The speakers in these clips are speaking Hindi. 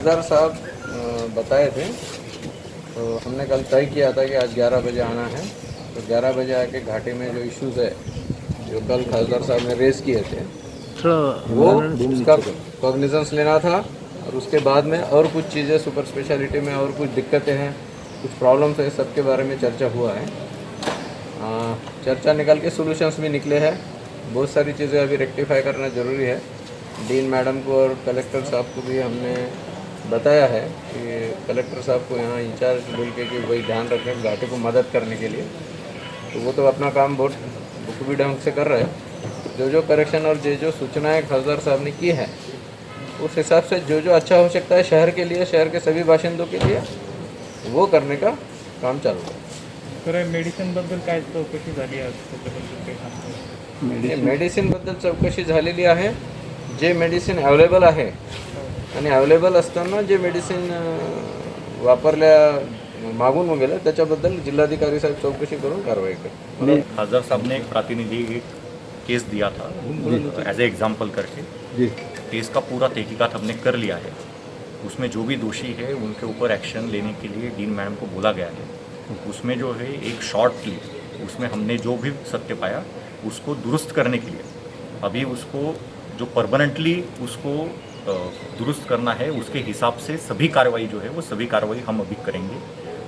सर साहब बताए थे, तो हमने कल तय किया था कि आज 11 बजे आना है। तो 11 बजे आके घाटी में जो इश्यूज़ है जो कल खासदार साहब ने रेज़ किए थे वो उसका कॉग्निजेंस लेना था। और उसके बाद में और कुछ चीज़ें सुपर स्पेशलिटी में और कुछ दिक्कतें हैं, कुछ प्रॉब्लम्स है, सबके बारे में चर्चा हुआ है। चर्चा निकल के सोल्यूशंस भी निकले हैं। बहुत सारी चीज़ें अभी रेक्टिफाई करना ज़रूरी है। डीन मैडम को और कलेक्टर साहब को भी हमने बताया है कि कलेक्टर साहब को यहाँ इंचार्ज बोल के कि वही ध्यान रखें घाटी को मदद करने के लिए। तो वो तो अपना काम बहुत बखूबी ढंग से कर रहे हैं। जो जो करेक्शन और जो सूचनाएं खासदार साहब ने की है उस हिसाब से जो जो अच्छा हो सकता है शहर के लिए, शहर के सभी बाशिंदों के लिए, वो करने का काम चालू है। तर मेडिसिनबद्दल काय चौकशी झाली आज त्याच्याबद्दल काही सांगता? मेडिसिनबद्दल चौकशी झालेली आहे. जे मेडिसिन अवेलेबल आहे आणि अवेलेबल असताना जे मेडिसिन वापरल्या मागून गेलं त्याच्याबद्दल जिल्हाधिकारी साहेब चौकशी करून कारवाई करतील. खासदार साहब ने एक प्रतिनिधि एक केस दिया था एज ए एग्जाम्पल करके। केस का पूरा तहकीकात हमने कर लिया है। उसमें जो भी दोषी है उनके ऊपर एक्शन लेने के लिए डीन मैडम को बोला गया है। उसमें जो है एक शॉर्ट क्लिप, उसमें हमने जो भी सत्य पाया उसको दुरुस्त करने के लिए अभी उसको जो परमानेंटली उसको दुरुस्त करना है उसके हिसाब से सभी कार्रवाई जो है वो सभी कार्रवाई हम अभी करेंगे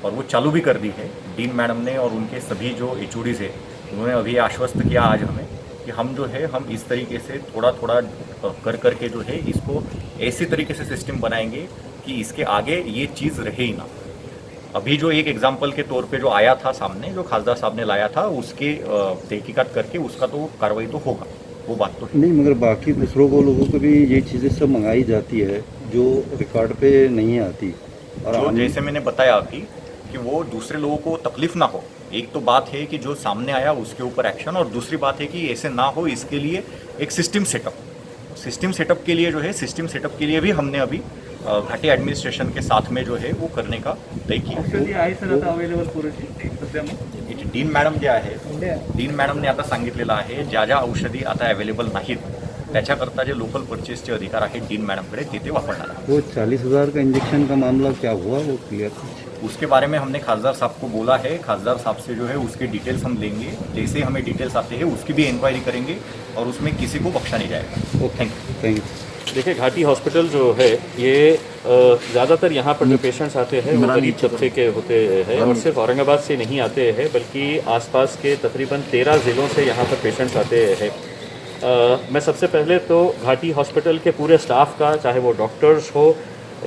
और वो चालू भी कर दी है। डीन मैडम ने और उनके सभी जो HODs है उन्होंने अभी आश्वस्त किया आज हमें कि हम जो है हम इस तरीके से थोड़ा थोड़ा कर करके जो है इसको ऐसी तरीके से सिस्टम बनाएंगे कि इसके आगे ये चीज़ रहे ही ना। अभी जो एक एग्जाम्पल के तौर पे जो आया था सामने, जो खासदार साहब ने लाया था, उसके तहकीकात करके उसका तो कार्रवाई तो होगा, वो बात तो है। नहीं, मगर बाकी दूसरों को लोगों को भी ये चीज़ें सब मंगाई जाती है जो रिकॉर्ड पे नहीं आती। और जो जैसे मैंने बताया अभी कि वो दूसरे लोगों को तकलीफ ना हो। एक तो बात है कि जो सामने आया उसके ऊपर एक्शन, और दूसरी बात है कि ऐसे ना हो इसके लिए एक सिस्टम सेटअप के लिए जो है सिस्टम सेटअप के लिए भी हमने अभी घाटी ॲडमिनिस्ट्रेशन के साथ में जो है वो करने का तय किया। औषधी आहे सर आता अवेलेबल पुरेशी सध्या मग डीन मॅडम जे आहे, डीन मॅडमने आता सांगितलेलं आहे ज्या ज्या औषधी आता अवेलेबल नाहीत त्याच्याकरता जे लोकल परचेसचे अधिकार आहेत डीन मॅडमकडे ते वापरणार आहे। वो 40,000 का इंजेक्शन का मामला क्या हुआ वो क्लियर? उसके बारे में हमने खासदार साहब को बोला है। खासदार साहब से जो है उसके डिटेल्स हम लेंगे, जैसे हमें डिटेल्स आते हैं उसकी भी इंक्वायरी करेंगे और उसमें किसी को बख्शा नहीं जाएगा। Thank you. देखिए, घाटी हॉस्पिटल जो है ये ज़्यादातर यहाँ पर जो पेशेंट्स आते हैं वो गरीब तबके के होते हैं और सिर्फ औरंगाबाद से नहीं आते हैं बल्कि आसपास के तकरीबन 13 ज़िलों से यहाँ पर पेशेंट्स आते हैं। मैं सबसे पहले तो घाटी हॉस्पिटल के पूरे स्टाफ का, चाहे वो डॉक्टर्स हो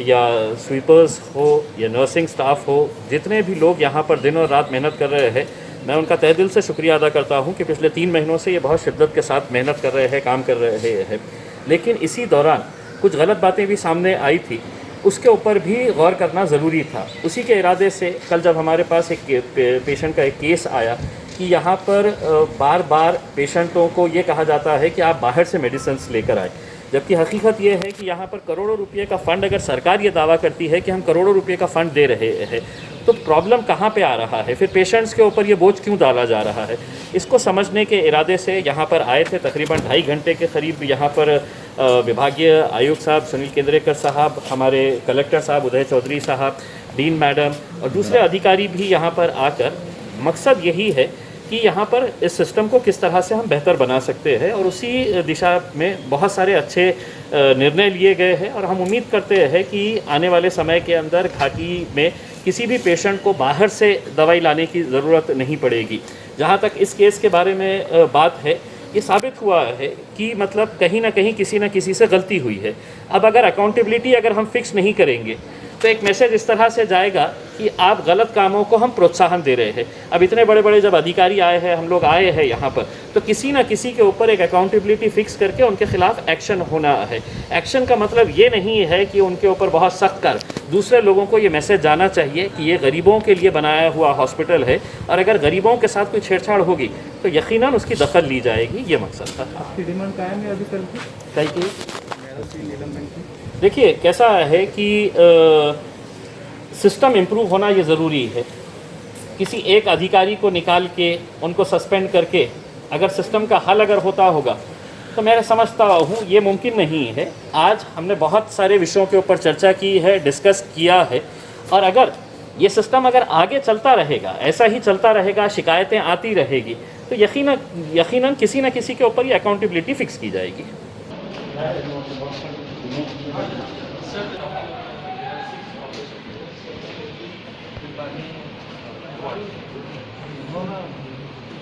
या स्वीपर्स हो या नर्सिंग स्टाफ हो, जितने भी लोग यहाँ पर दिन और रात मेहनत कर रहे हैं, मैं उनका तहे दिल से शुक्रिया अदा करता हूँ कि पिछले 3 महीनों से ये बहुत शिद्दत के साथ मेहनत कर रहे हैं, काम कर रहे हैं। लेकिन इसी दौरान कुछ गलत बातें भी सामने आई थी, उसके ऊपर भी गौर करना ज़रूरी था। उसी के इरादे से कल जब हमारे पास एक पेशेंट का एक केस आया कि यहाँ पर बार बार पेशेंटों को ये कहा जाता है कि आप बाहर से मेडिसिन लेकर आए, जबकि हकीकत ये है कि यहाँ पर करोड़ों रुपये का फ़ंड, अगर सरकार ये दावा करती है कि हम करोड़ों रुपये का फ़ंड दे रहे हैं, तो प्रॉब्लम कहाँ पे आ रहा है, फिर पेशेंट्स के ऊपर ये बोझ क्यों डाला जा रहा है, इसको समझने के इरादे से यहाँ पर आए थे। तकरीबन 2.5 घंटे के करीब यहाँ पर विभागीय आयुक्त साहब सुनील केंद्रेकर साहब, हमारे कलेक्टर साहब उदय चौधरी साहब, डीन मैडम और दूसरे अधिकारी भी यहाँ पर आकर, मकसद यही है कि यहाँ पर इस सिस्टम को किस तरह से हम बेहतर बना सकते हैं, और उसी दिशा में बहुत सारे अच्छे निर्णय लिए गए हैं। और हम उम्मीद करते हैं कि आने वाले समय के अंदर घाटी में किसी भी पेशेंट को बाहर से दवाई लाने की ज़रूरत नहीं पड़ेगी। जहाँ तक इस केस के बारे में बात है, ये साबित हुआ है कि मतलब कहीं ना कहीं किसी न किसी से गलती हुई है। अब अगर अकाउंटेबिलिटी अगर हम फिक्स नहीं करेंगे तो एक मैसेज इस तरह से जाएगा कि आप गलत कामों को हम प्रोत्साहन दे रहे हैं। अब इतने बड़े बड़े जब अधिकारी आए हैं, हम लोग आए हैं यहाँ पर, तो किसी ना किसी के ऊपर एक अकाउंटेबिलिटी फिक्स करके उनके खिलाफ एक्शन होना है। एक्शन का मतलब ये नहीं है कि उनके ऊपर बहुत सख्त कर, दूसरे लोगों को ये मैसेज जाना चाहिए कि ये गरीबों के लिए बनाया हुआ हॉस्पिटल है और अगर गरीबों के साथ कोई छेड़छाड़ होगी तो यकीनन उसकी दखल ली जाएगी। ये मकसद था। आपकी डिमांड कायम है अभी कल की? देखिए, कैसा है कि सिस्टम इम्प्रूव होना ये ज़रूरी है। किसी एक अधिकारी को निकाल के उनको सस्पेंड करके अगर सिस्टम का हल अगर होता होगा तो मैं समझता हूँ ये मुमकिन नहीं है। आज हमने बहुत सारे विषयों के ऊपर चर्चा की है, डिस्कस किया है, और अगर ये सिस्टम अगर आगे चलता रहेगा, ऐसा ही चलता रहेगा, शिकायतें आती रहेगी, तो यकीनन किसी न किसी के ऊपर ये अकाउंटेबिलिटी फिक्स की जाएगी।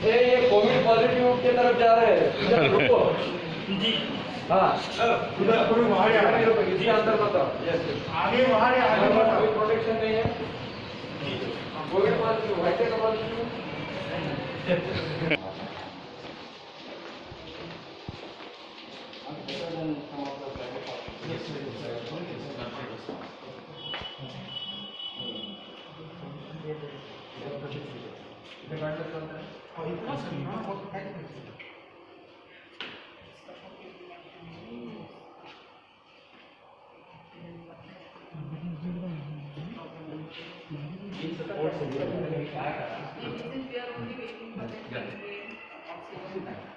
ये कोविड पॉजिटिव की तरफ जा रहे हैं रुको जी। हाँ जी अंदर बताओ आगे कोई प्रोटेक्शन नहीं है कोविड पॉजिटिव वाइटे का positive Since we are only waiting for the oxygen.